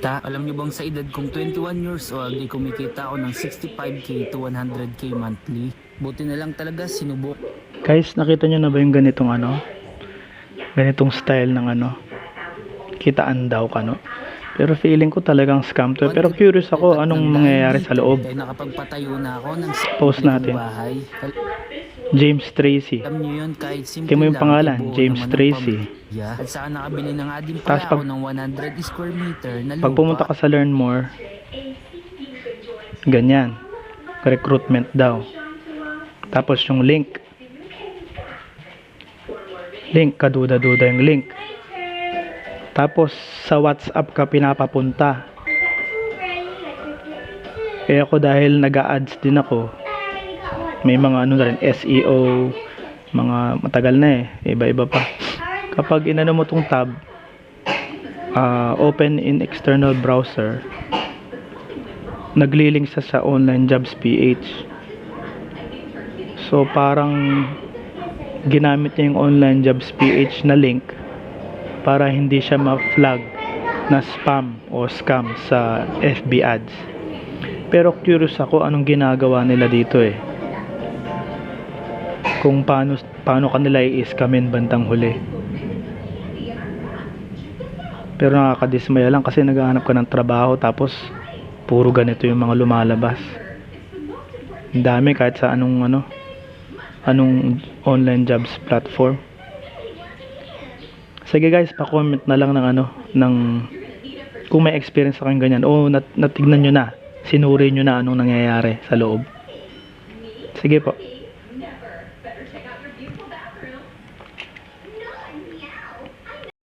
kumita. Alam nyo bang sa edad kong 21 years old, di kumikita ako ng 65k to 100k monthly. Buti na lang talaga sinubok. Guys, nakita nyo na ba yung ganitong ganitong style ng kitaan daw no? Pero feeling ko talagang scam to. Pero curious ako anong mangyayari sa loob. Kaya nakapagpatayo na ako ng Post natin. bahay. James Tracy. Alam nyo yun, kahit simple Tingnan mo yung lang, pangalan, ibuo James naman ang Tracy. pamilya. At saka nakabili na nga din pala Tapos ako ng 100 square meter na lupa. Pag pumunta ka sa Learn More, ganyan. Recruitment daw. Tapos yung link. Kaduda-duda yung link. Tapos sa WhatsApp ka pinapapunta. Kaya ako dahil nag-a-ads din ako, may mga na rin, SEO, mga matagal na iba-iba pa. Kapag inano mo tong tab, open in external browser, naglilink sa online jobs PH. So parang ginamit niya yung online jobs PH na link para hindi siya ma-flag na spam o scam sa FB ads. Pero curious ako anong ginagawa nila dito kung paano kanila i-scamin bandang huli. Pero nakakadismaya lang kasi naghahanap ka ng trabaho tapos puro ganito yung mga lumalabas. Ang dami kahit sa anong online jobs platform. Sige guys, pa-comment na lang ng kung may experience kayong ganyan o natignan nyo na, sinuri nyo na anong nangyayari sa loob. Sige po.